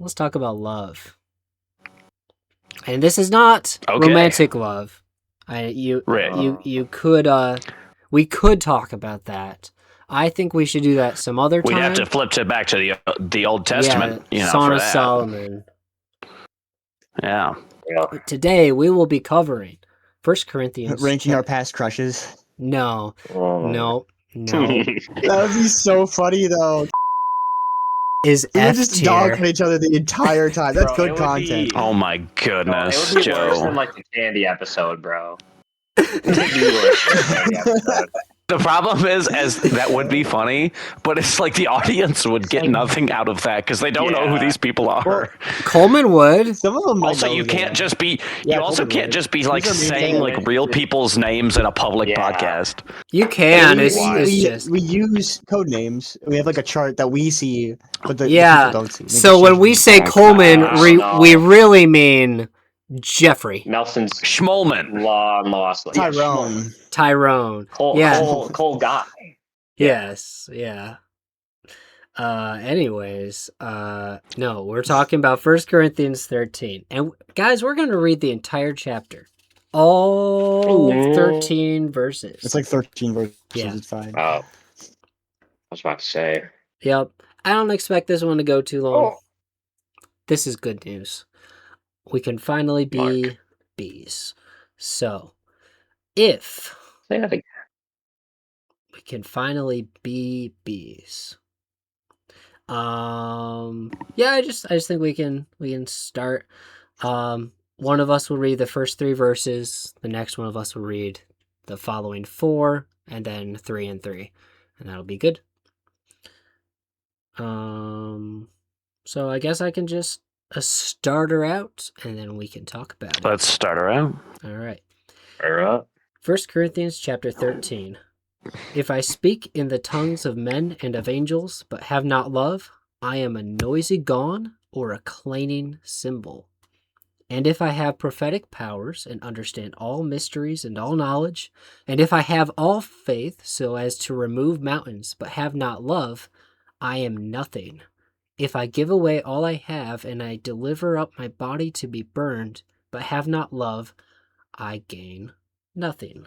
let's talk about love. And this is not Okay. romantic love. You could we could talk about that. I think we should do that some other time. We'd have to flip it back to the Old Testament, Song for of that. Solomon. Yeah. Today we will be covering 1 Corinthians. Ranking our past crushes. No. That would be so funny, though. Is We F would just dog on each other the entire time. That's Bro, good content. Oh my goodness, it would be worse Joe. than like the candy episode, bro. It would be worse than the candy episode. The problem is, as that would be funny, but it's like the audience would get nothing out of that because they don't know who these people are. Well, Coleman would. Some of them might Also, know you who they can't are. just be. Yeah, You also Coleman can't would. just be like These are saying names. like real people's names in a public podcast. You can. We, It's we, just. we use code names. We have like a chart that we see, but the Yeah. people don't see. So when we say Coleman, we really mean Jeffrey. Nelson's Schmolman. long lost. Tyrone. Cole guy. Yes. Yeah. Anyways, no, we're talking about 1 Corinthians 13. And guys, we're going to read the entire chapter. All 13 verses. It's like 13 verses. Yeah. It's fine. Oh, I was about to say. Yep. I don't expect this one to go too long. This is good news. We can finally be bees. So, if Say that again. we can finally be bees. Yeah, I just think we can start. One of us will read the first 3 verses, the next one of us will read the following 4, and then 3 and 3. And that'll be good. So I guess I can just start her out, and then we can talk about it. Let's start her out. All right. All right. 1 Corinthians chapter 13. If I speak in the tongues of men and of angels, but have not love, I am a noisy gong or a clanging cymbal. And if I have prophetic powers and understand all mysteries and all knowledge, and if I have all faith so as to remove mountains, but have not love, I am nothing. If I give away all I have and I deliver up my body to be burned, but have not love, I gain nothing.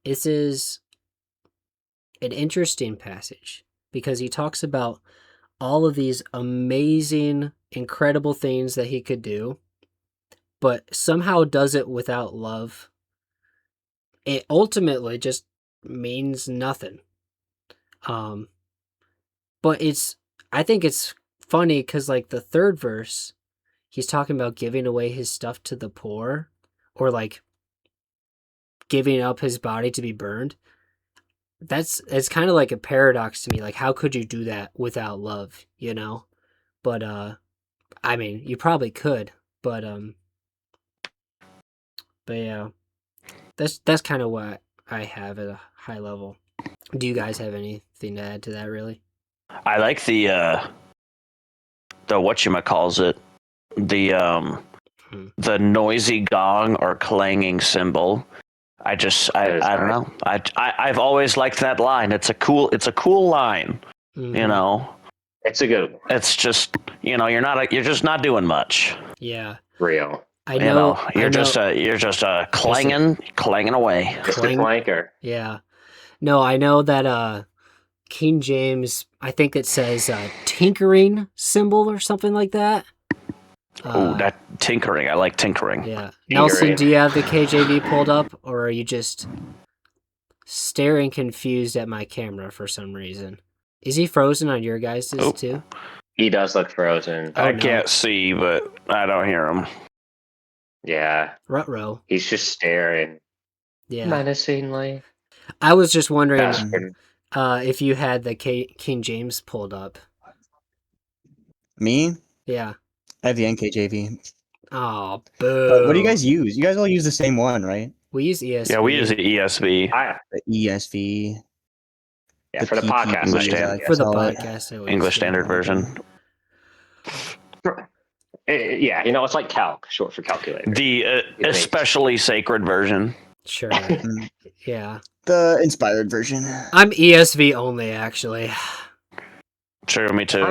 This is an interesting passage because he talks about all of these amazing, incredible things that he could do, but somehow does it without love. It ultimately just means nothing. But I think it's funny because like the 3rd verse, he's talking about giving away his stuff to the poor, or like giving up his body to be burned. It's kind of like a paradox to me. Like, how could you do that without love, you know? But I mean, you probably could, but yeah, that's kind of what I have at a high level. Do you guys have anything to add to that, really? I like the whatchamacallit, the noisy gong or clanging cymbal. I don't know. I've always liked that line. It's a cool line. Mm-hmm. You know. It's a good one. It's just, you're just not doing much. Yeah. Real. I know. You're just clanging away. Just a clanker. Yeah. No, I know that King James, I think it says tinkering cymbal or something like that. That tinkering. I like tinkering. Yeah. Nelson, do you have the KJV pulled up, or are you just staring confused at my camera for some reason? Is he frozen on your guys' too? He does look frozen. I can't see, but I don't hear him. Yeah. Ruh-roh. He's just staring. Yeah. Menacingly. I was just wondering if you had the King James pulled up. Me? Yeah. I have the NKJV. Oh, boo. But what do you guys use? You guys all use the same one, right? We use ESV. Yeah, we use the ESV. The ESV. Yeah, for the podcast. English Standard. For the podcast. English Standard Version. Yeah, it's like calc, short for calculator. The especially sacred version. Sure. Yeah. The inspired version. I'm ESV only, actually. Sure, me too.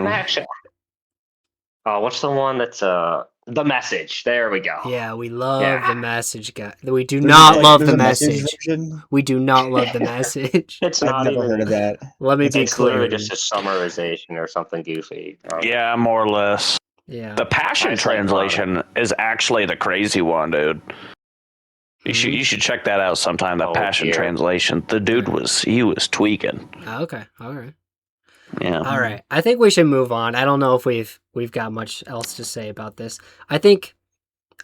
what's the one that's The Message? There we go. Yeah, we love Yeah. the message, guy. We do There's not love there's the a message message. version. We do not love the message. It's I've not never even. heard of that. Let me It's be It's literally clear. just a summarization or something goofy. Yeah, more or less. Yeah. The Passion I just like translation is actually the crazy one, dude. You Mhm. should check that out sometime. The Oh, Passion dear. translation. The dude was tweaking. Okay. All right. Yeah. All right. I think we should move on. I don't know if we've got much else to say about this. I think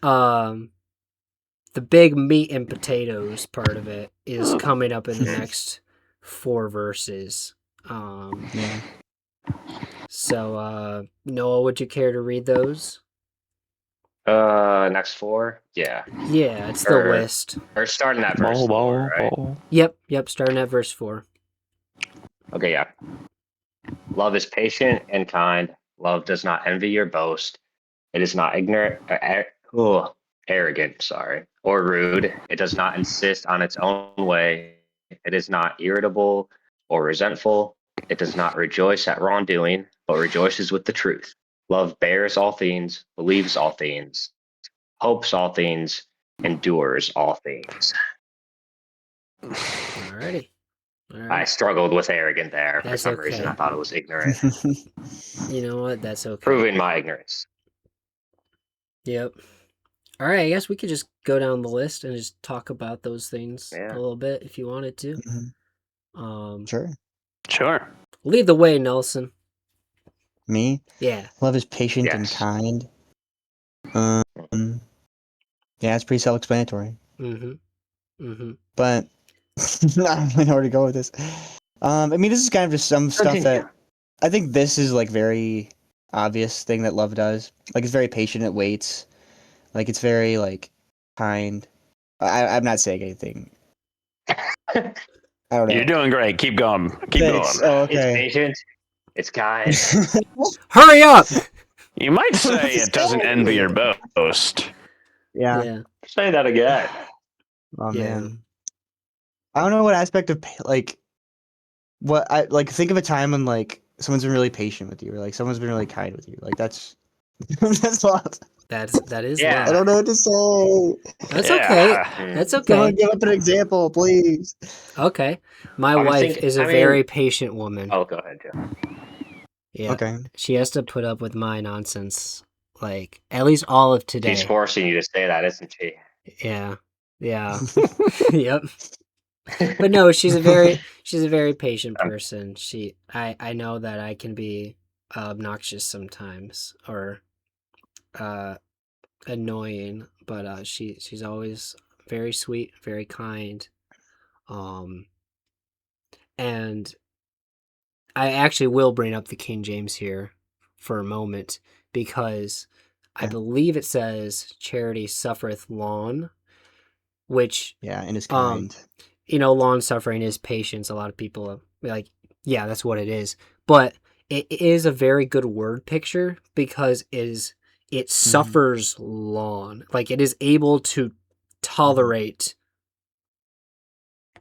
the big meat and potatoes part of it is coming up in the next 4 verses. Yeah. So Noah, would you care to read those? Next 4? Yeah. Yeah, it's the Or- list. Or starting at verse 4, right? Yep, starting at verse 4. Okay, yeah. Love is patient and kind. Love does not envy or boast. It is not arrogant, or rude. It does not insist on its own way. It is not irritable or resentful. It does not rejoice at wrongdoing, but rejoices with the truth. Love bears all things, believes all things, hopes all things, endures all things. Alrighty. I struggled with arrogant there. For That's some reason, okay. I thought it was ignorant. You know what? That's okay. Proving my ignorance. Yep. All right, I guess we could just go down the list and just talk about those things Yeah. a little bit if you wanted to. Mhm. Sure. Sure. Lead the way, Nelson. Me? Yeah. Love is patient and Yes. kind. Yeah, it's pretty self-explanatory. But I don't really know where to go with this. I mean, this is kind of just some stuff that I think this is like very obvious thing that love does. Like it's very patient, it waits. Like it's very like kind. I'm not saying anything. I don't know. You're doing great. Keep going. Keep Thanks. going. Oh, It's okay. patient. It's kind. Hurry up! You might say it doesn't envy or boast. Yeah. Say that again. Oh Yeah. man. I don't know what aspect of like what I like think of a time when like someone's been really patient with you or like someone's been really kind with you. Like that's that's love. That is Yeah. I love. don't know what to say. That's Yeah. okay. That's Someone okay. give up an example, please. Okay. My I'm wife thinking- is a I mean- very patient woman. Oh, go ahead, Joe. Yeah. Okay. She has to put up with my nonsense, like at least all of today. She's forcing you to say that, isn't she? Yeah. Yep. But no, she's a very patient person. I know that I can be obnoxious sometimes or annoying, but she's always very sweet, very kind. And I actually will bring up the King James here for a moment because I believe it says charity suffereth long, which Yeah, and is kind. long suffering is patience. A lot of people are like, yeah, that's what it is. But it is a very good word picture because it suffers long. Like it is able to tolerate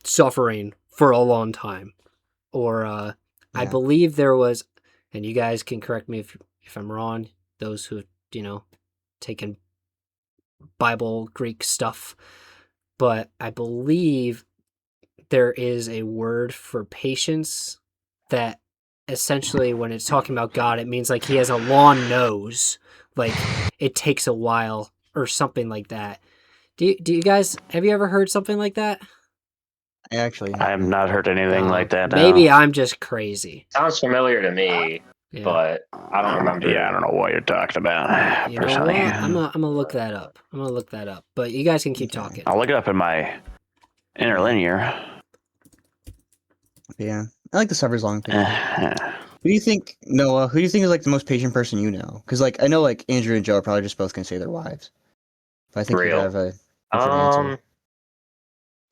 suffering for a long time. Or I believe there was, and you guys can correct me if I'm wrong, those who, taken Bible Greek stuff, but I believe there is a word for patience that essentially when it's talking about God, it means like he has a long nose, like it takes a while or something like that. Do you guys, have you ever heard something like that? I actually I have not heard anything like that. Maybe No. I'm just crazy. Sounds familiar to me, Yeah. but I don't remember. Yeah, I don't know what you're talking about. You know Personally, what? I'm gonna look that up. But you guys can keep talking. I'll look it up in my interlinear. Yeah. I like the suffers long thing. Uh, Who do you think, Noah, who do you think is like the most patient person you know? Because like I know like Andrew and Joe are probably just both gonna say their wives. But I think you Real. have a different answer.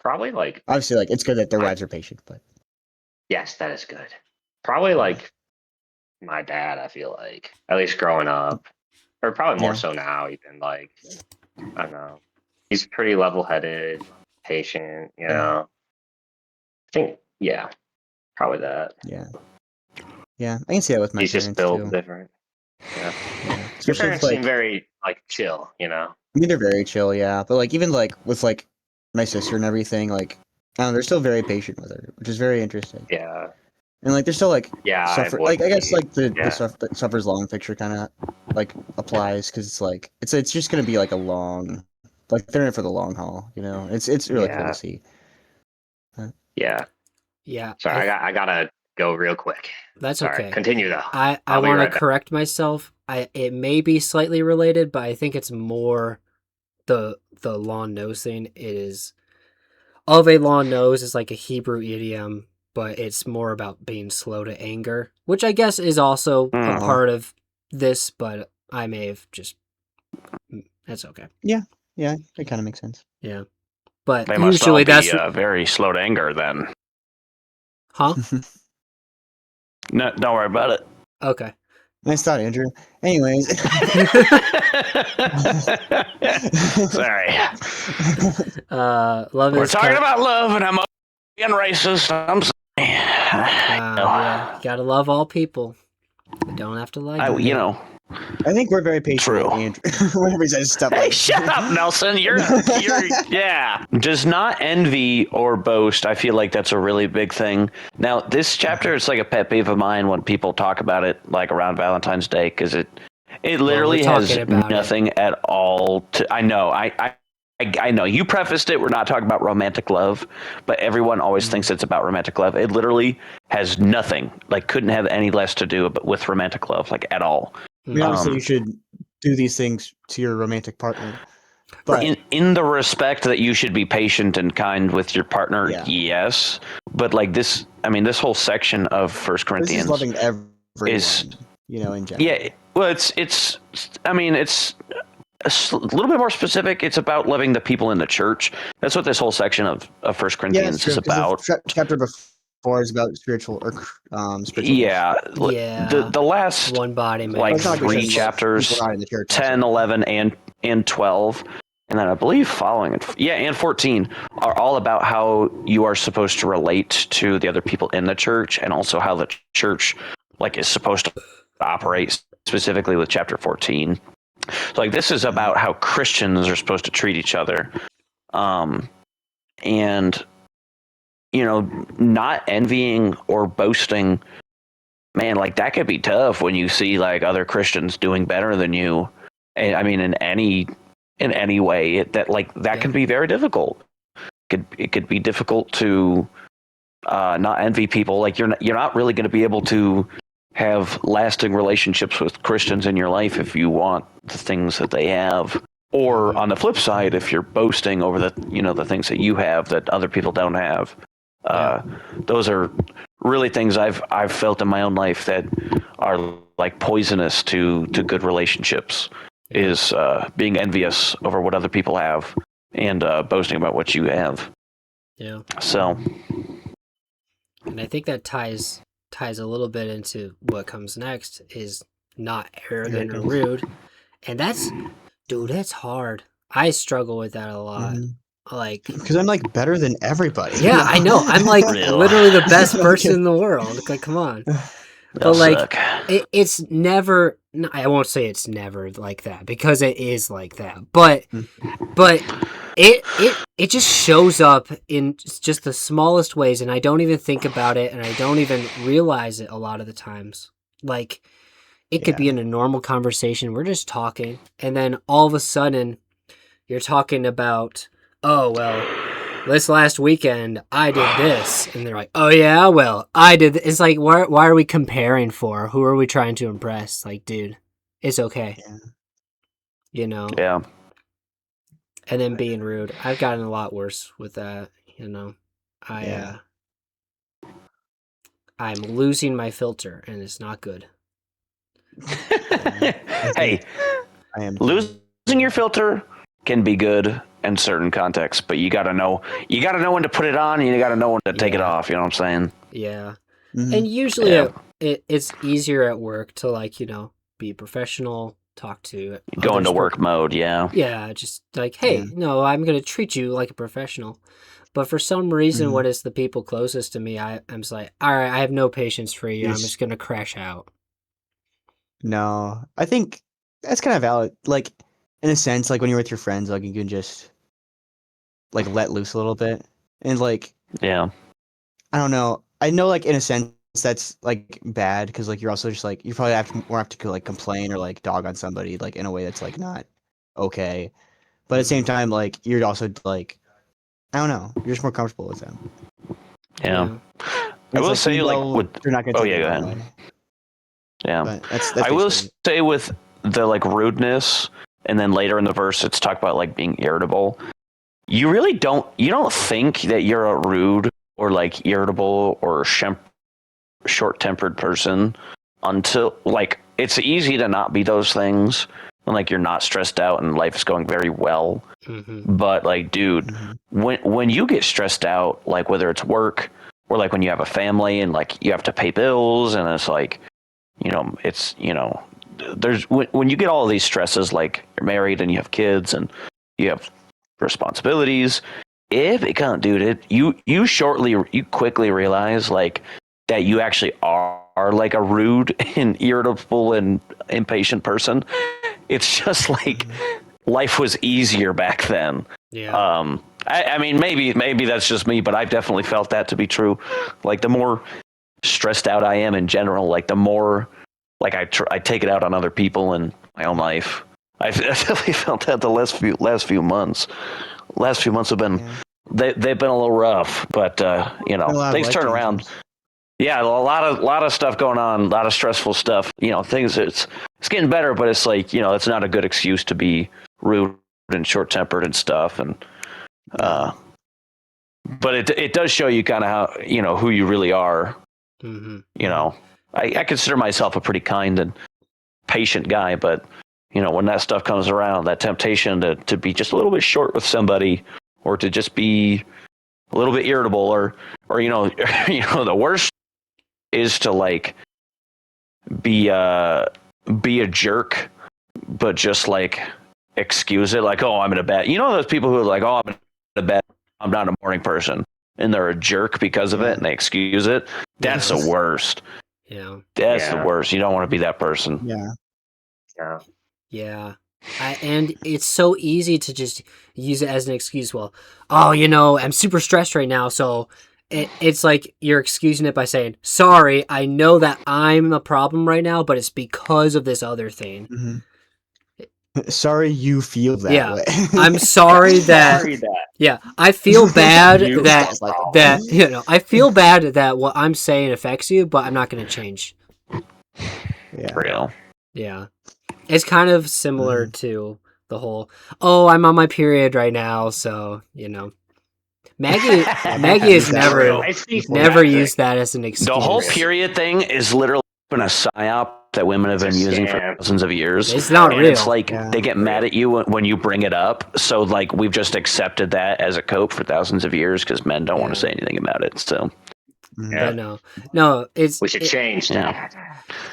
Probably like Obviously like it's good that their wives are patient, but yes, that is good. Probably like my dad. I feel like at least growing up, or probably more Yeah. so now. Even like I don't know. He's pretty level-headed, patient. You know. I think probably that. yeah. Yeah. I can see that with my He's parents just built too. different. Yeah. Yeah. Your Especially with parents seem very like chill, you know. I mean, they're very chill, yeah. But like even like with like my sister and everything, like I don't know, they're still very patient with her, which is very interesting. Yeah. And like they're still like Yeah, I suffer. would Like I guess be. like the Yeah. suffers long picture kind of like applies because it's like it's just gonna be like a long, like they're in it for the long haul, you know. It's really cool to Yeah. see. Yeah. Yeah, Sorry, I gotta go real quick. that's Sorry. okay. Continue though. I I'll be want to right back. correct myself. It may be slightly related, but I think it's more the long nose thing. It is of a long nose is like a Hebrew idiom, but it's more about being slow to anger, which I guess is also a Mm. part of this. But I may have just that's okay. Yeah, it kind of makes sense. Yeah, but They must all usually be that's very slow to anger then. huh. No, don't worry about it. Okay. Nice thought, Andrew. Anyways, Sorry. Love We're is talking about love, and I'm being racist. I'm sorry. yeah, you gotta love all people. You don't have to like them. you know, I think we're very patient True. with Andrew. Whenever he says stuff Hey, like shut up, Nelson. You're yeah. Does not envy or boast. I feel like that's a really big thing. Now, this chapter is like a pet peeve of mine when people talk about it, like around Valentine's Day, because it literally has talking about nothing at all to. I know. I know you prefaced it. We're not talking about romantic love, but everyone always thinks it's about romantic love. It literally has nothing, like couldn't have any less to do with romantic love, like at all. I mean, obviously, Um, you should do these things to your romantic partner, but in the respect that you should be patient and kind with your partner, Yeah. yes. But like this, I mean, this whole section of First this Corinthians is loving everyone, you know, in general. yeah. Well, it's. I mean, it's a little bit more specific. It's about loving the people in the church. That's what this whole section of First Yeah, Corinthians it's true. is 'Cause about. the chapter before is about spiritual or spiritual gifts. Yeah, Yeah. the last One body, man. like It's not like we three shouldn't love chapters, people not in the church. 10, also. 11, and 12, and then I believe following it, and 14 are all about how you are supposed to relate to the other people in the church, and also how the church like is supposed to operate, specifically with chapter 14. So like this is about how Christians are supposed to treat each other, and you know, not envying or boasting. Man, like that could be tough when you see like other Christians doing better than you. And I mean, in any way, that like that can be very difficult. It could be difficult to not envy people. Like you're not really going to be able to have lasting relationships with Christians in your life if you want the things that they have. Or on the flip side, if you're boasting over the things that you have that other people don't have, those are really things I've felt in my own life that are like poisonous to good relationships. Is being envious over what other people have and boasting about what you have. Yeah. So, And I think that ties a little bit into what comes next is not arrogant or rude. And that's hard. I struggle with that a lot. Like, because I'm like better than everybody. yeah, I know. I'm like Real. literally the best person in the world. Like, come on. But like, it's never. I won't say it's never like that because it is like that. But it just shows up in just the smallest ways, and I don't even think about it, and I don't even realize it a lot of the times. Like, it could be in a normal conversation. We're just talking, and then all of a sudden, you're talking about, oh well, this last weekend I did this, and they're like, oh yeah, well I did. It's like, why are we comparing for? Who are we trying to impress? Like, dude, it's okay, you know. Yeah. And then being rude, I've gotten a lot worse with that. You know, I'm losing my filter, and it's not good. Hey, I am losing your filter can be good in certain contexts, but you gotta know when to put it on, and you gotta know when to take it off. You know what I'm saying? Yeah. Mhm. And usually it's easier at work to, like, you know, be professional, talk to Go into others work mode. Yeah. Yeah, just like, hey, no, I'm going to treat you like a professional. But for some reason, when it's the people closest to me, I'm just like, all right, I have no patience for you. I'm Yes. just going to crash out. No, I think that's kind of valid. Like, in a sense, like when you're with your friends, like you can just like let loose a little bit, and like Yeah. I don't know. I know, like in a sense, that's like bad because like you're also just like you probably have to like complain or like dog on somebody like in a way that's like not okay. But at the same time, like you're also like I don't know, you're just more comfortable with them. Yeah. Yeah. I It's will like say, you like, know with. they're not gonna Oh, take yeah, it go the wrong ahead. way. Yeah. But that's I will basically it. say with the, like, rudeness, and then later in the verse, it's talked about, like, being irritable. You really don't think that you're a rude or, like, irritable or short-tempered person until, like, it's easy to not be those things when, like, you're not stressed out and life is going very well. Mm-hmm. But, like, dude, Mhm. when you get stressed out, like, whether it's work or, like, when you have a family and, like, you have to pay bills and it's like, it's, there's when you get all of these stresses, like you're married and you have kids and you have responsibilities, it becomes, dude, you quickly realize, like, that you actually are like a rude and irritable and impatient person. It's just like life was easier back then. Yeah. I mean, maybe that's just me, but I've definitely felt that to be true. Like, the more stressed out I am in general, like, the more, like, I take it out on other people in my own life. I've definitely felt that the last few months. Last few months have been Yeah. they've been a little rough, but Been a lot of things life turn around. changes. Yeah, a lot of stuff going on, a lot of stressful stuff. Things it's getting better, but it's like, it's not a good excuse to be rude and short tempered and stuff. And No. but it does show you kind of how, who you really are. Mm-hmm. I consider myself a pretty kind and patient guy, but when that stuff comes around, that temptation to be just a little bit short with somebody, or to just be a little bit irritable, or the worst is to, like, be be a jerk, but just, like, excuse it, like, oh, I'm in a bad. Those people who are like, oh, I'm in a bad. I'm not a morning person, and they're a jerk because of it, Yeah. and they excuse it. That's the Yes. worst. Yeah. That's the Yeah. worst. You don't want to be that person. Yeah. Yeah. Yeah. And it's so easy to just use it as an excuse. Well, oh, I'm super stressed right now. So it's like you're excusing it by saying, sorry, I know that I'm a problem right now, but it's because of this other thing. Mhm. Sorry you feel that Yeah. way. I'm sorry that, Sorry that yeah, I feel bad you that, Sounds like I feel bad that what I'm saying affects you, but I'm not going to change. Yeah. Real. Yeah. It's kind of similar Mhm. to the whole, oh, I'm on my period right now, so, Maggie Maggie has Use that never word It's before you- used that as an excuse. The whole period thing is literally been a psyop that women have It's a been using for scam. thousands of years. It's not And it's real. like Yeah. they get mad at you when you bring it up. So, like, we've just accepted that as a cope for thousands of years because men don't want to Yeah. say anything about it. So, Mhm. Yeah. But no, We should change yeah. that.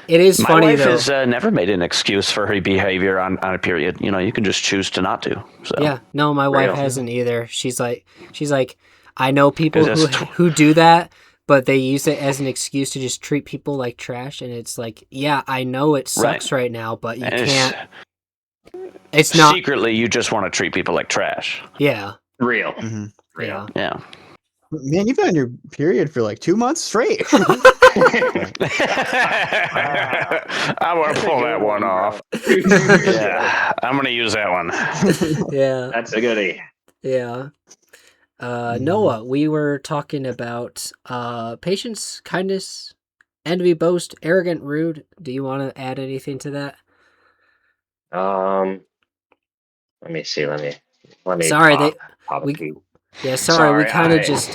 it is My funny wife though. has never made an excuse for her behavior on a period. You can just choose to not to. So, Yeah, no, my wife Real. hasn't either. She's like, I know people Is who this who do that, but they use it as an excuse to just treat people like trash. And it's like, yeah, I know it sucks right now, but you and can't. It's not. secretly, you just want to treat people like trash. Yeah, Real. Mhm. Real. yeah. Yeah. Man, you've been on your period for like 2 months straight. I want to pull that one off. Yeah, I'm going to use that one. Yeah, That's a goodie. yeah. Mhm. Noah, we were talking about patience, kindness, envy, boast, arrogant, rude. Do you want to add anything to that? Let me see. Let me Sorry, pop a we few. yeah. Sorry, we Sorry, kind of just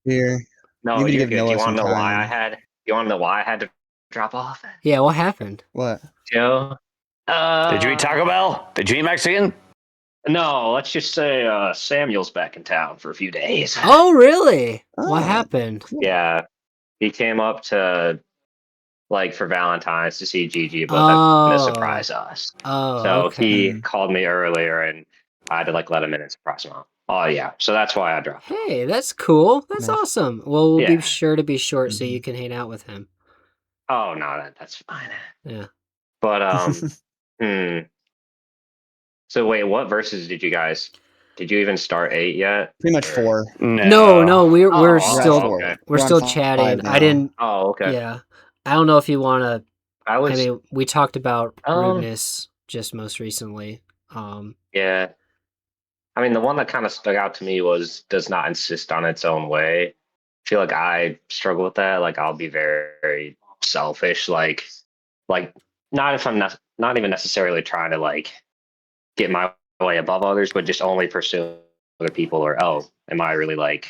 Here, No, you need to you're give good. Do you Noah want some to know why I time. had? You want to know why I had to drop off, yeah. What happened? What? Joe? Did you eat Taco Bell? Did you eat Mexican? No, let's just say Samuel's back in town for a few days. Oh, really? What Oh, happened? cool. Yeah, he came up to like for Valentine's to see Gigi, but then to Oh, surprise us. oh, So okay. he called me earlier, and I had to like let him in and surprise him out. Oh yeah, so that's why I dropped. Hey, that's cool. That's Nice. awesome. Well, we'll be Yeah. sure to be short so Mhm. you can hang out with him. Oh no, that's fine. Yeah. But hmm. So wait, what verses did you even start 8 yet? Pretty much Or- 4. No, we're Oh, still okay. we're We're on still 5 chatting. I now. didn't. Oh, okay. Yeah, I don't know if you want to. I I was mean, we talked about um rudeness just most recently. yeah. I mean, the one that kind of stuck out to me was does not insist on its own way. I feel like I struggle with that. Like I'll be very, very selfish. Like not if I'm not even necessarily trying to like get my way above others, but just only pursue other people or am I really like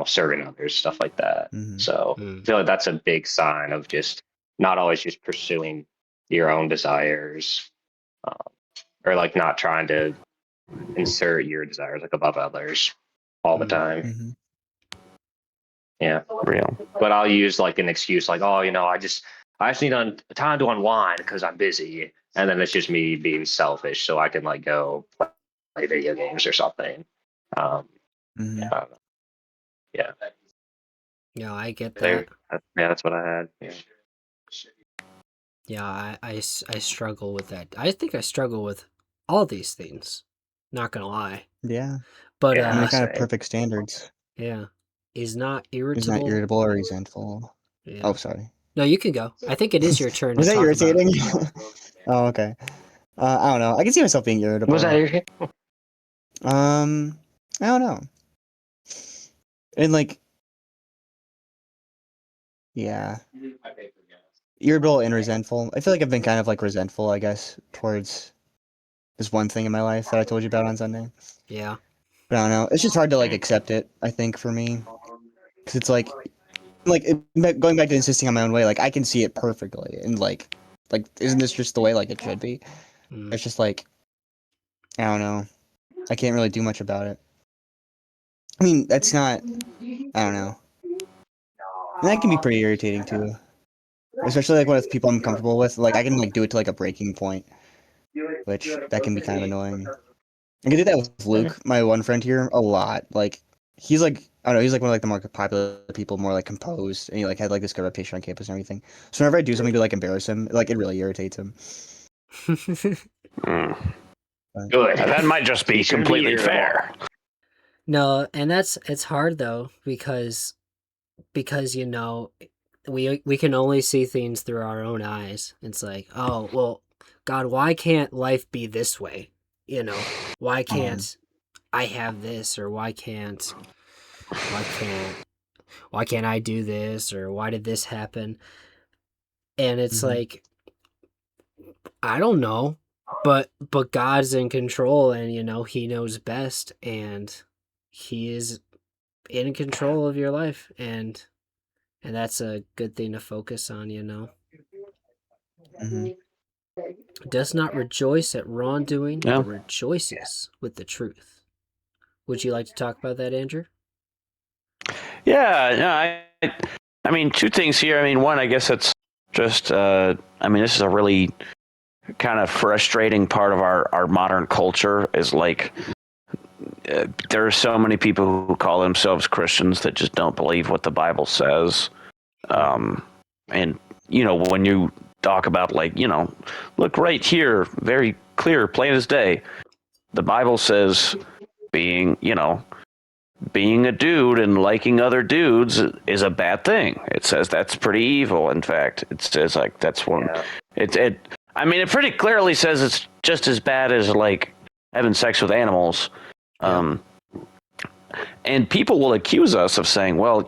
serving others, stuff like that. Hmm. So I feel like that's a big sign of just not always just pursuing your own desires, um, or like not trying to insert your desires like above others all the time. Hmm. Yeah. Real. But I'll use like an excuse like, oh, I just need time to unwind because I'm busy. And then it's just me being selfish so I can like go play video games or something. Um, Hmm. I don't know. Yeah. Yeah, I get There, that. yeah, that's what I had. Yeah. Yeah, I struggle with that. I think I struggle with all these things. Not gonna lie, Yeah. but I mean, Yeah. they're kind of Same. perfect standards. yeah, is not He's not irritable. irritable or resentful. Yeah. Oh, sorry. No, you can go. I think it is your turn to Was that talk about. irritating? Oh, okay. I don't know. I can see myself being irritable. Was that your I don't know. And like, yeah, irritable and resentful. I feel like I've been kind of like resentful, I guess, towards this one thing in my life that I told you about on Sunday. Yeah. But I don't know. It's just hard to like accept it, I think, for me. Because it's going back to insisting on my own way, like I can see it perfectly. And like, isn't this just the way like it should be? Mm. It's just like, I don't know. I can't really do much about it. I mean, that's not, I don't know. And that can be pretty irritating too. Especially like when it's people I'm comfortable with. Like I can like do it to like a breaking point, which that can be kind of annoying. I can do that with Luke, my one friend here, a lot. Like he's like I don't know, he's like one of like the more popular people, more like composed, and he like had like this good reputation on campus and everything. So whenever I do something to like embarrass him, like it really irritates him. Mm. good? That might just be You shouldn't completely irritable. fair. No, and it's hard though because we can only see things through our own eyes. It's like, oh well, God, why can't life be this way? Why can't I have this, or why can't I do this, or why did this happen? And it's Mhm. like, I don't know, but God's in control, and he knows best, and he is in control of your life, and that's a good thing to focus on. Mhm. Does not rejoice at wrongdoing, Yeah. but rejoices with the truth. Would you like to talk about that, Andrew? Yeah, no, I mean, two things here. I mean, one, I guess it's just, I mean, this is a really kind of frustrating part of our modern culture is like, there are so many people who call themselves Christians that just don't believe what the Bible says. And, when you talk about like, look right here, very clear, plain as day. The Bible says being a dude and liking other dudes is a bad thing. It says that's pretty evil. In fact, it says like that's one. Yeah. I mean, it pretty clearly says it's just as bad as like having sex with animals. And people will accuse us of saying, well,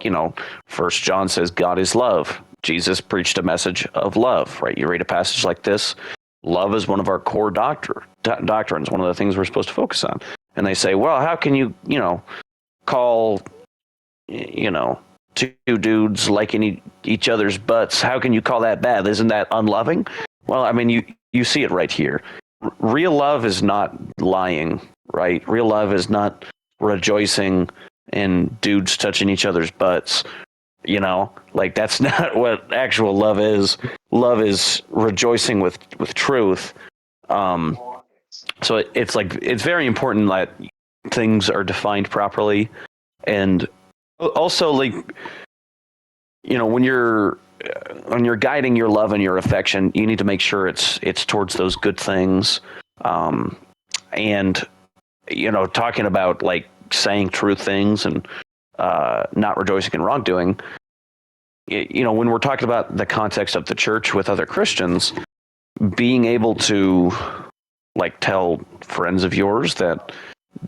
First John says God is love. Jesus preached a message of love, right? You read a passage like this, love is one of our core doctrines, one of the things we're supposed to focus on. And they say, well, how can you, call, two dudes liking each other's butts? How can you call that bad? Isn't that unloving? Well, I mean, you see it right here. Real love is not lying, right? Real love is not rejoicing in dudes touching each other's butts. Like that's not what actual love is. Love is rejoicing with truth. So it's like it's very important that things are defined properly, and also like when you're guiding your love and your affection, you need to make sure it's towards those good things. And talking about like saying true things and not rejoicing in wrongdoing. When we're talking about the context of the church with other Christians, being able to like tell friends of yours that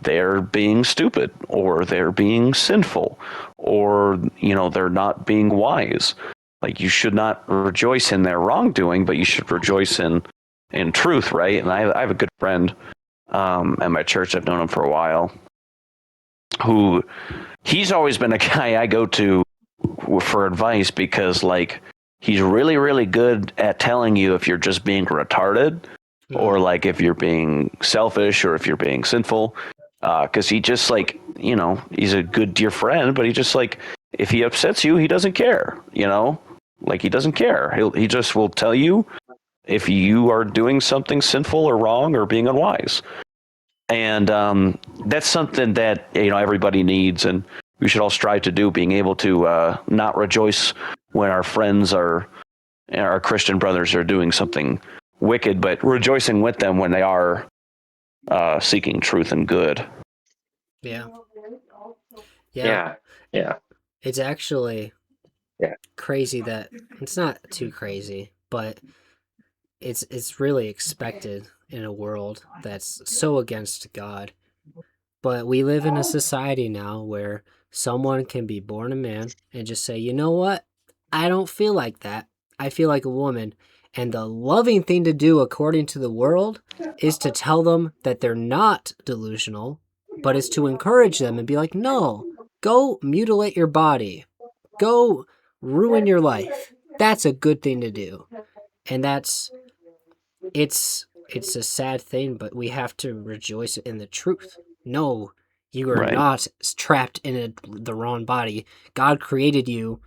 they're being stupid or they're being sinful or they're not being wise. Like, you should not rejoice in their wrongdoing, but you should rejoice in truth, right? And I have a good friend at my church. I've known him for a while, who he's always been a guy I go to for advice, because like he's really, really good at telling you if you're just being retarded or like if you're being selfish or if you're being sinful. Because he just like, he's a good dear friend, but he just like, if he upsets you, he doesn't care, like he doesn't care. He just will tell you if you are doing something sinful or wrong or being unwise. And that's something that everybody needs, and we should all strive to do, being able to not rejoice when our friends our Christian brothers are doing something wicked, but rejoicing with them when they are seeking truth and good. Yeah. Yeah. It's actually Yeah. crazy that it's not too crazy, but it's really expected in a world that's so against God. But we live in a society now where someone can be born a man and just say, you know what? I don't feel like that. I feel like a woman. And the loving thing to do, according to the world, is to tell them that they're not delusional, but is to encourage them and be like, no, go mutilate your body. Go ruin your life. That's a good thing to do. And it's a sad thing, but we have to rejoice in the truth. No, you are Right. not trapped in the wrong body. God created you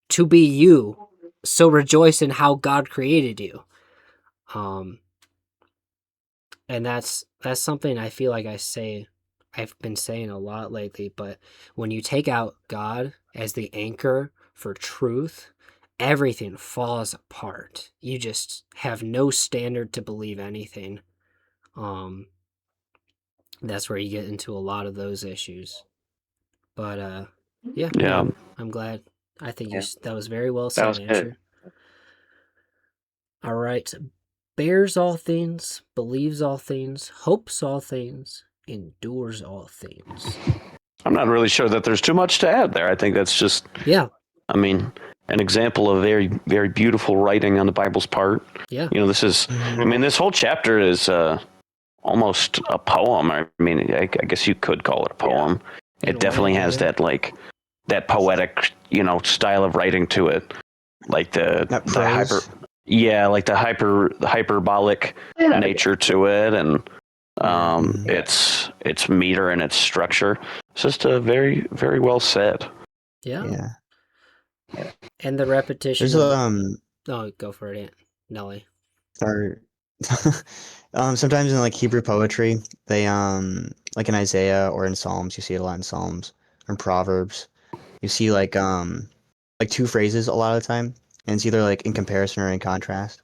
to be you. So rejoice in how God created you. And that's something I feel like I've been saying a lot lately, but when you take out God as the anchor for truth, everything falls apart. You just have no standard to believe anything. That's where you get into a lot of those issues. But yeah, Yeah. no, I'm glad. I think Yeah. that was very well That said, was good. Answer. All right. Bears all things, believes all things, hopes all things, endures all things. I'm not really sure that there's too much to add there. I think that's just, Yeah. I mean, an example of very, very beautiful writing on the Bible's part. Yeah. This is, I mean, this whole chapter is almost a poem. I mean, I guess you could call it a poem. In It a definitely way, has yeah. that poetic, style of writing to it, like the prose. the hyperbolic nature to it, and its meter and its structure. It's just a very, very well said. Yeah. And the repetition There's Oh, go for it, Aunt Nelly. or sometimes in like Hebrew poetry, they like in Isaiah or in Psalms, you see it a lot in Psalms or in Proverbs. You see like two phrases a lot of the time, and it's either like in comparison or in contrast.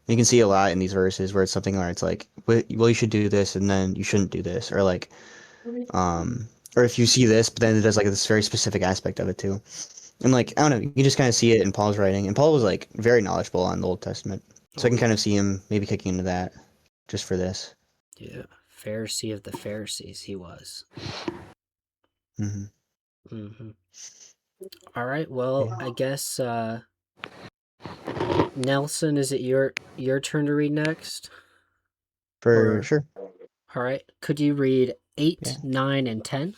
And you can see a lot in these verses where it's something where it's like, well, you should do this and then you shouldn't do this, or like or if you see this, but then it does like this very specific aspect of it too. And like, I don't know, you just kind of see it in Paul's writing. And Paul was like very knowledgeable on the Old Testament. So I can kind of see him maybe kicking into that just for this. Yeah. Pharisee of the Pharisees, he was. All right. Well, Yeah. I guess Nelson, is it your turn to read next? For sure. All right. Could you read 8, 9, and 10?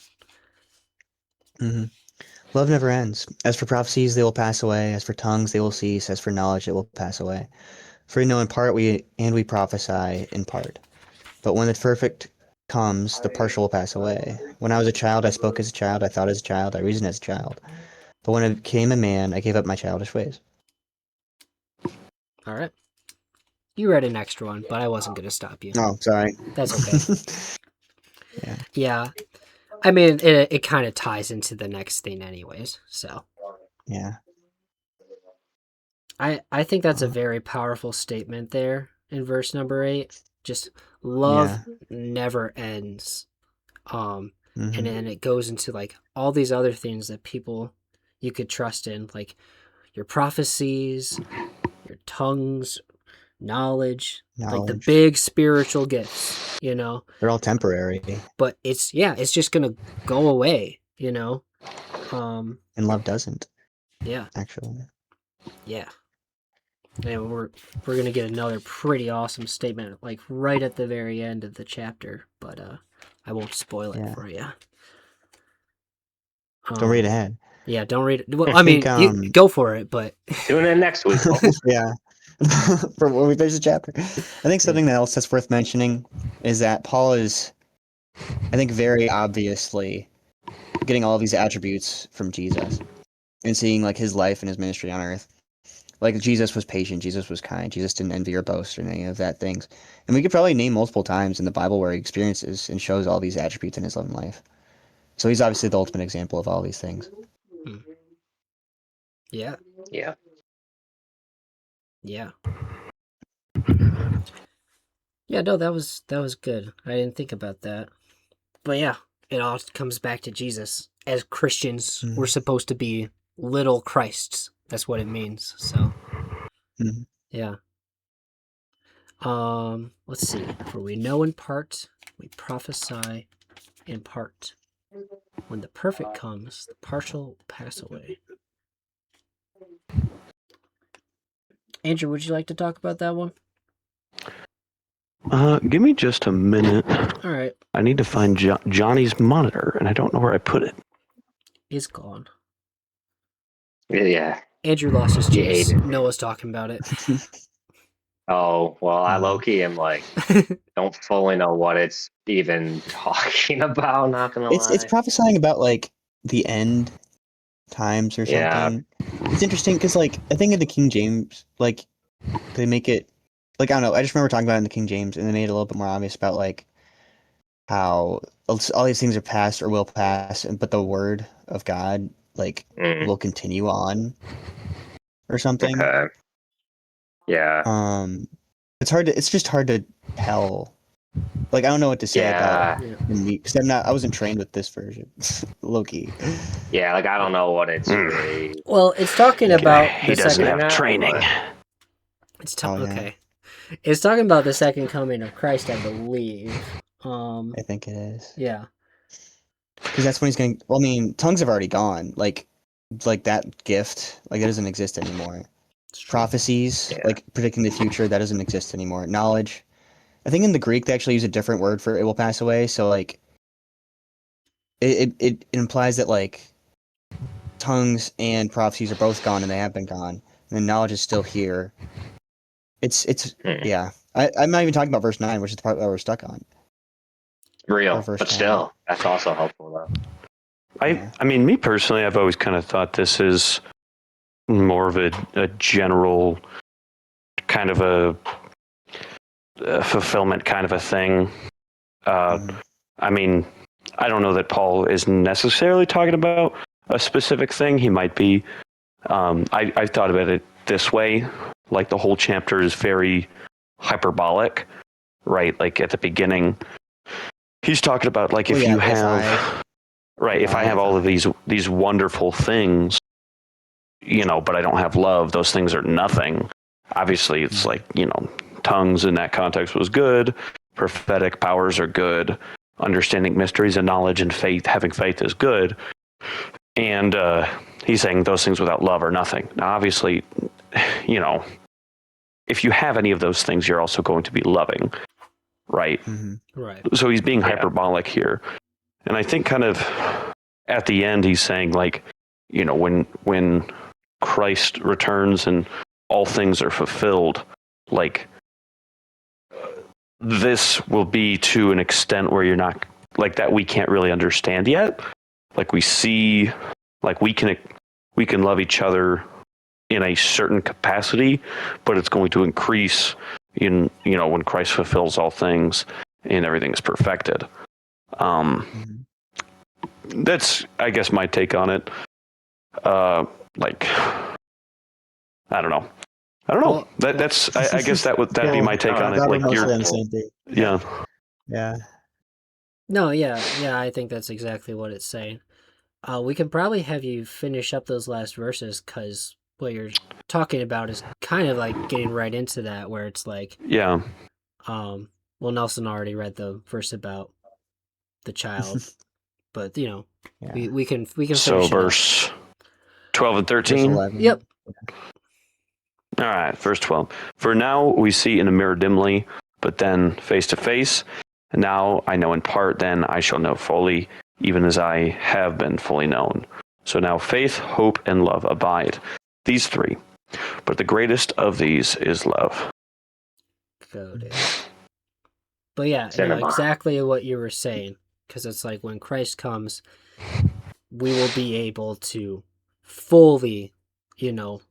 Love never ends. As for prophecies, they will pass away. As for tongues, they will cease. As for knowledge, it will pass away. For we know in part, we prophesy in part. But when the perfect comes, the partial will pass away. When I was a child, I spoke as a child, I thought as a child, I reasoned as a child. But when I became a man, I gave up my childish ways. All right. You read an extra one, but I wasn't going to stop you. Oh, sorry. That's okay. Yeah. I mean, it kind of ties into the next thing anyways, so. Yeah. I think that's a very powerful statement there in verse number 8. Just love Yeah. never ends. And Mhm. then it goes into like all these other things that people you could trust in, like your prophecies, your tongues, knowledge, like the Knowledge. big spiritual gifts, They're all temporary, but it's just gonna go away, um and love doesn't, yeah. actually. Yeah. And we're gonna get another pretty awesome statement like right at the very end of the chapter, but I won't spoil it Yeah. for you. Don't read ahead. Yeah, don't read it. Well, I I think, mean, you go for it, but Tune in next week, folks. yeah. For when we finish the chapter. I think something else that's worth mentioning is that Paul is, I think, very obviously getting all of these attributes from Jesus and seeing like his life and his ministry on earth. Like Jesus was patient, Jesus was kind, Jesus didn't envy or boast or any of that things. And we could probably name multiple times in the Bible where he experiences and shows all these attributes in his own life. So he's obviously the ultimate example of all these things. yeah. Yeah. Yeah. Yeah, no, that was good. I didn't think about that. But yeah, it all comes back to Jesus. As Christians, we're supposed to be little Christs. That's what it means. So, yeah. Let's see. For we know in part, we prophesy in part. When the perfect comes, the partial will pass away. Andrew, would you like to talk about that one? Give me just a minute. All right. I need to find Johnny's monitor, and I don't know where I put it. It's gone. Yeah. Andrew lost his You chase. hate it. Noah's talking about it. Oh, well, I low-key am like, don't fully know what it's even talking about, not gonna It's lie. prophesying about like the end times or Yeah. something. It's interesting because like I think in the King James, like they make it like I don't know. I just remember talking about it in the King James, and they made it a little bit more obvious about like how all these things are past or will pass, but the word of God like will continue on or something. Okay. Yeah. It's just hard to tell. Like I don't know what to say about Yeah. me because I wasn't trained with this version. Loki. Yeah, like I don't know what it's really. Well, it's talking about He the doesn't second. have training. It's Oh, yeah. okay. It's talking about the second coming of Christ, I believe. I think it is. Yeah. Because that's when he's going. Well, I mean, tongues have already gone. Like that gift, like that doesn't exist anymore. Prophecies, Yeah. like predicting the future, that doesn't exist anymore. Knowledge, I think in the Greek they actually use a different word for it will pass away. So like, it implies that like tongues and prophecies are both gone and they have been gone, and then knowledge is still here. It's yeah. I'm not even talking about verse 9, which is the part that we're stuck on. Real, verse but 10. still, that's also helpful though. I mean, me personally, I've always kind of thought this is more of a general kind of a fulfillment kind of a thing. I mean, I don't know that Paul is necessarily talking about a specific thing. He might be. I thought about it this way. Like the whole chapter is very hyperbolic, right? Like at the beginning, he's talking about like if you have, if I have all of these wonderful things, but I don't have love, those things are nothing. Obviously, it's like, tongues in that context was good. Prophetic powers are good. Understanding mysteries and knowledge and faith, having faith is good. And he's saying those things without love are nothing. Now, obviously, if you have any of those things, you're also going to be loving, right? Right. So he's being hyperbolic here. And I think kind of at the end, he's saying like, when Christ returns and all things are fulfilled, like this will be to an extent where you're not like that we can't really understand yet. Like we see, like we can love each other in a certain capacity, but it's going to increase in when Christ fulfills all things and everything is perfected. That's I guess my take on it. Like I don't know. I don't know. Well, That's I guess that'd be my take on it. Glad we're Like mostly on you're, the same thing. yeah, Yeah. no, yeah, I think that's exactly what it's saying. We can probably have you finish up those last verses because what you're talking about is kind of like getting right into that, where it's like, yeah. well, Nelson already read the verse about the child, but Yeah. we can finish So it up. verse 12 and Verse 13. 11. Yep. All right, verse 12. For now we see in a mirror dimly, but then face to face. And now I know in part, then I shall know fully, even as I have been fully known. So now faith, hope, and love abide, these three. But the greatest of these is love. Coded. But yeah, Cinema. exactly what you were saying, because it's like when Christ comes, we will be able to fully,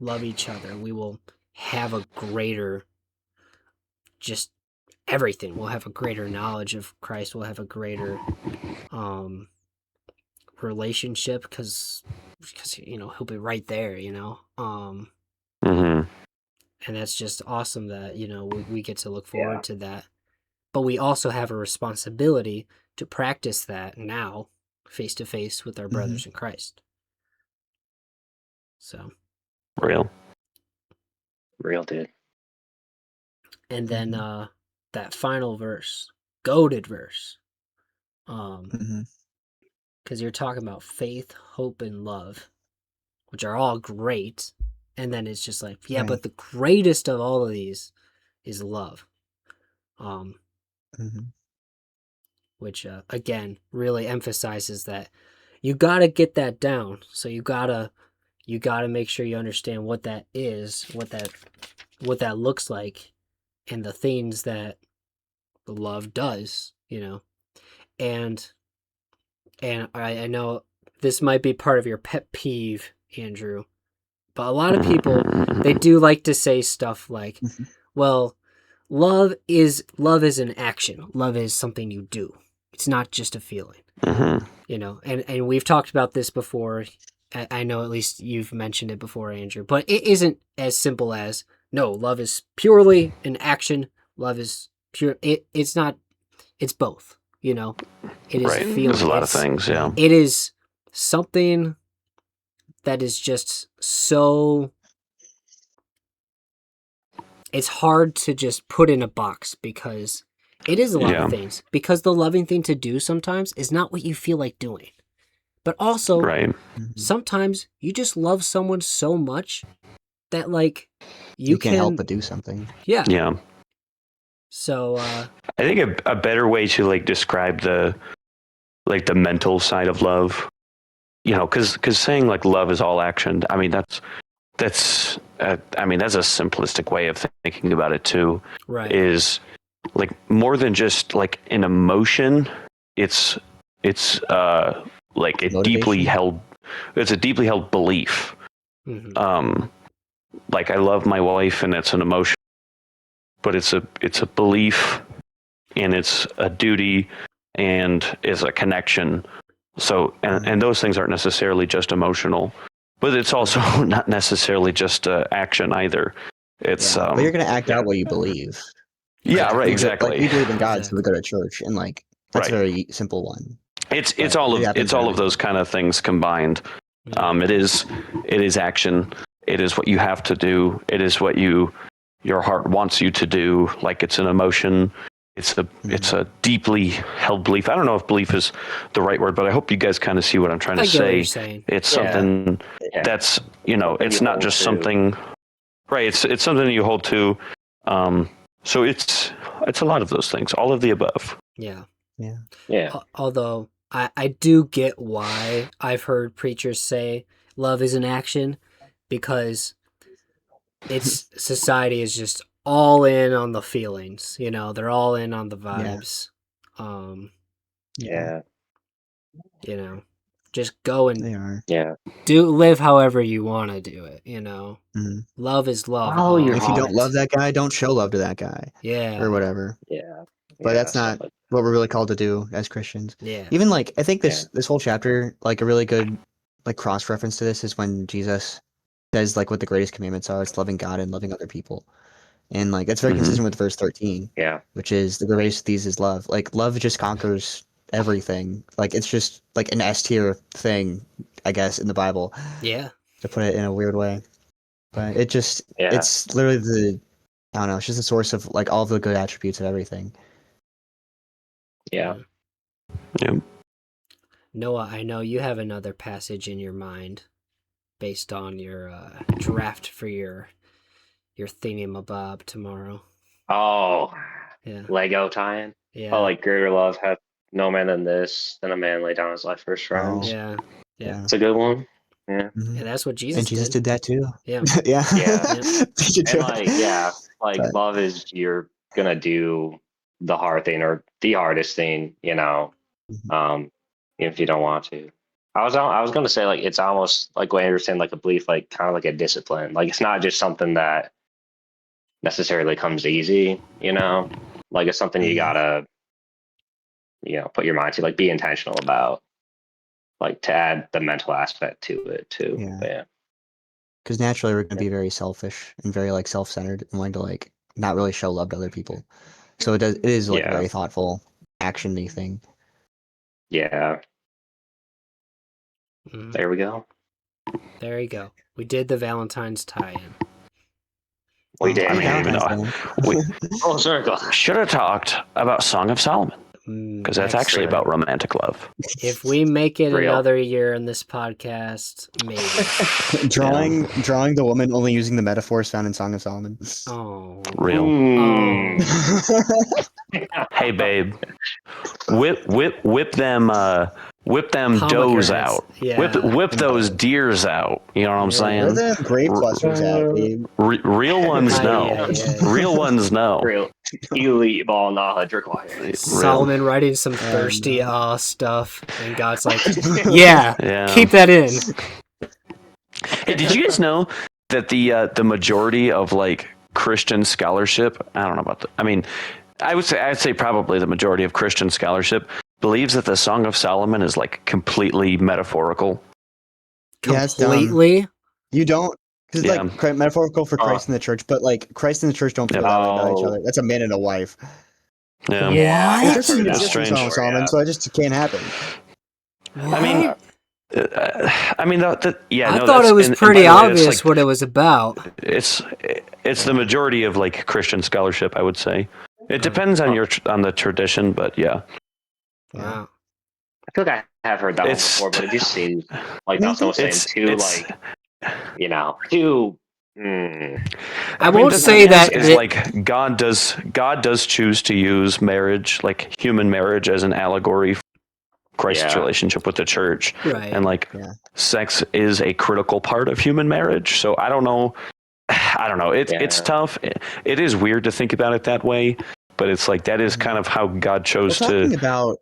love each other. We will have a greater, just everything. We'll have a greater knowledge of Christ. We'll have a greater relationship because he'll be right there. Mm-hmm. And that's just awesome that we get to look forward to that. But we also have a responsibility to practice that now, face to face with our brothers in Christ. So Real. Dude. and then that final verse, goated verse, because you're talking about faith, hope, and love, which are all great, and then it's just like, yeah, Right. but the greatest of all of these is love, which again really emphasizes that you got to get that down. So you gotta make sure you understand what that is, what that looks like, and the things that the love does, and I know this might be part of your pet peeve, Andrew, but a lot of people, they do like to say stuff like, well, love is an action. Love is something you do. It's not just a feeling. And we've talked about this before. I know at least you've mentioned it before, Andrew, but it isn't as simple as, no, love is purely an action. Love is pure. It's not, it's both, it is Right. feeling. There's a lot of things, yeah. It is something that is just so, it's hard to just put in a box because it is a lot of things. Because the loving thing to do sometimes is not what you feel like doing. But also, sometimes you just love someone so much that, like, you can't help but do something. Yeah. Yeah. So, I think a better way to like describe the mental side of love, because saying like love is all action. I mean that's a simplistic way of thinking about it too. right. Is like more than just like an emotion. It's like a deeply held. It's a deeply held belief. Like I love my wife, and it's an emotion, but it's a belief, and it's a duty, and is a connection. So and those things aren't necessarily just emotional, but it's also not necessarily just action either. It's but you're gonna act out what you believe. Yeah, right. Like, Exactly. we believe in God, so we go to church, and like that's a very simple one. It's all of those kind of things combined. It is action. It is what you have to do. It is what your heart wants you to do. Like it's an emotion. It's a deeply held belief. I don't know if belief is the right word, but I hope you guys kind of see what I'm trying to say. What you're saying. It's something that's it's not just something. Right. It's something that you hold to. So it's a lot of those things. All of the above. Yeah. Yeah. Although I do get why I've heard preachers say love is an action, because it's society is just all in on the feelings, they're all in on the vibes. Just go and They are. live however you want to do it, Love is love. Oh, If you don't love that guy, don't show love to that guy. Yeah. Or whatever. Yeah. But that's not what we're really called to do as Christians. Yeah. Even like I think this whole chapter, like a really good like cross reference to this is when Jesus says like what the greatest commandments are. It's loving God and loving other people. And like that's very Mhm. consistent with verse 13, Yeah. which is the greatest of these is love. Like love just conquers everything. Like it's just like an S tier thing, I guess, in the Bible, Yeah. to put it in a weird way. But Yeah. it's literally I don't know, it's just the source of like all the good attributes of everything. Yeah. Yep. Noah, I know you have another passage in your mind based on your draft for your thingamabob tomorrow. Oh, Yeah. Lego tie-in. Yeah. Oh, like greater love hath no man than this, than a man lay down his life for his friends. Yeah. Yeah. It's a good one. Yeah. Mhm. And that's what Jesus And Jesus did that too. Yeah. Yeah. Yeah. Beat you to And it. like, yeah, like But- love is you're gonna do the hard thing or the hardest thing, Mhm. if you don't want to. I was gonna say like it's almost like what Andrew's saying, like a belief, like kind of like a discipline. Like it's not just something that necessarily comes easy, Like it's something you Mhm. gotta, put your mind to, like be intentional about, like to add the mental aspect to it too. Yeah. But yeah. Because naturally we're gonna be very selfish and very like self-centered and wanting to like not really show love to other people. So it is like a Yeah. very thoughtful, action-y thing. Yeah. Mhm. There we go. There you go. We did the Valentine's tie-in. We did. I mean, Valentine's we Full circle. should have talked about Song of Solomon, because that's actually Excellent. about romantic love. If we make it Real. another year in this podcast, maybe. drawing the woman only using the metaphors found in Song of Solomon. Oh. Real. Mm. Hey, babe, whip them does Pomegranates. out. Yeah. Whip those deers out. You know what I'm Yeah. Where saying? the grape clusters at, babe? Real ones know. Yeah. Real ones know. Real elite ball knowledge required. Solomon writing some Oh, thirsty no. stuff, and God's like, yeah, Yeah. keep that in. Hey, did you guys know that the majority of like Christian scholarship? I don't know about that. I mean, I'd say probably the majority of Christian scholarship believes that the Song of Solomon is like completely metaphorical. Yeah, it's dumb. Completely. You don't, because it's Yeah. like metaphorical for Christ and the church, but like Christ and the church don't feel that way about each Oh. other. That's a man and a wife. Yeah. Yeah. The What? church doesn't That's exist in strange. Song of Solomon, so it just can't happen. I mean, yeah. I no, thought that's- it was and by pretty the way, that's, obvious like, what it was about. It's the majority of like Christian scholarship, I would say. It depends on on the tradition, but yeah. Wow. I feel like I have heard that It's- one before, but it just seems like Nelson was saying too. I won't the say thing that is it- like God does choose to use marriage, like human marriage, as an allegory for Christ's Yeah. relationship with the church, Right. and like Yeah. sex is a critical part of human marriage. So I don't know. It's Yeah. tough. It is weird to think about it that way, but it's like that is kind of how God chose We're talking to. about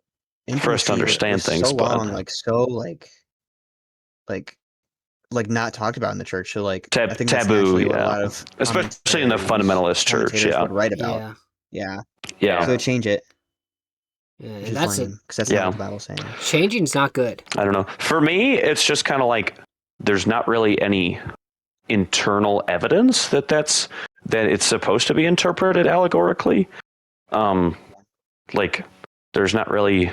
for us to intimacy understand for things, so but- long, like so like not talked about in the church. So like I think that's taboo, naturally what a yeah. lot of Especially in the fundamentalist church, commentators yeah. would write about. Yeah. Yeah. Yeah. So they change it, Yeah, which and is that's lame because that's Yeah. not what the Bible's saying. changing's not good. I don't know. For me, it's just kind of like there's not really any internal evidence that it's supposed to be interpreted allegorically. Like there's not really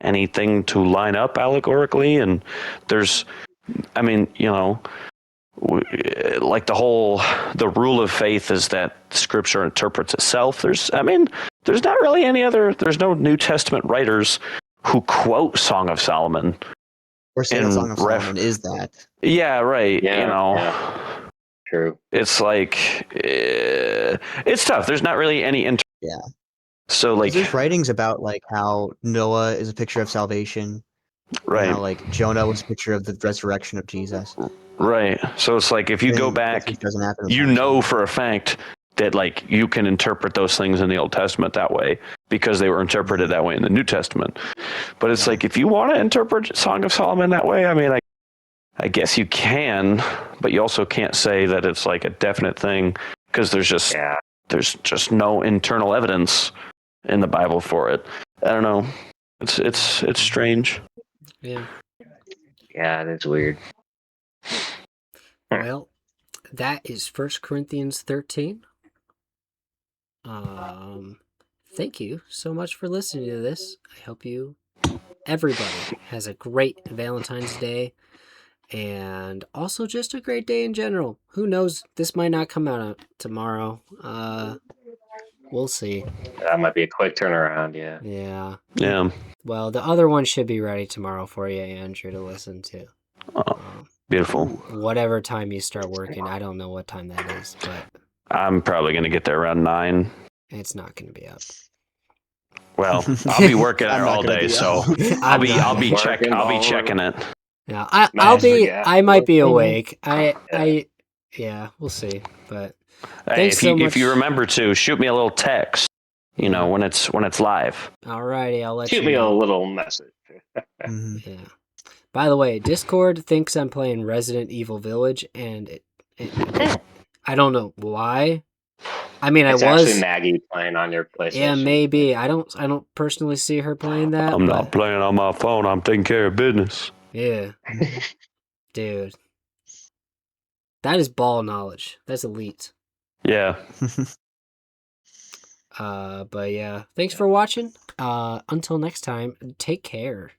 anything to line up allegorically, and there's, I mean, like the rule of faith is that Scripture interprets itself. There's not really there's no New Testament writers who quote Song of Solomon. Or say the In Song of ref- Solomon is that. Yeah, right. Yeah. True. It's like it's tough. There's not really any Yeah. So 'Cause like there's writings about like how Noah is a picture of salvation, and right, how like Jonah was a picture of the resurrection of Jesus. right. So it's like if you go And back, that doesn't happen in you Song of know Solomon. for a fact that like you can interpret those things in the Old Testament that way because they were interpreted that way in the New Testament. But it's like if you want to interpret Song of Solomon that way, I mean, I guess you can, but you also can't say that it's like a definite thing because there's just no internal evidence in the Bible for it. I don't know. It's strange. Yeah. Yeah, that's weird. Well, that is 1 Corinthians 13. Thank you so much for listening to this. I hope everybody has a great Valentine's Day and also just a great day in general. Who knows? This might not come out tomorrow. We'll see. That might be a quick turnaround. Yeah. Yeah. Yeah. Well, the other one should be ready tomorrow for you, Andrew, to listen to. Beautiful. Whatever time you start working. I don't know what time that is, but I'm probably going to get there around 9. it's not going to be up. Well, I'll be working I'm there not all gonna day, be so out. I'll be Working checking it. Yeah, I might be Mhm. awake. Yeah, we'll see. But Hey, thanks so much. if you remember to shoot me a little text, you know, when it's live. Alrighty, I'll let Shoot you me a know. little message. Mhm. Yeah. By the way, Discord thinks I'm playing Resident Evil Village, and I don't know why. I mean, It's I actually was. Maggie playing on your PlayStation. Yeah, maybe. I don't personally see her playing that. I'm but not playing on my phone. I'm taking care of business. Yeah, dude, that is ball knowledge. That's elite. Yeah. But yeah, thanks for watching. Until next time, take care.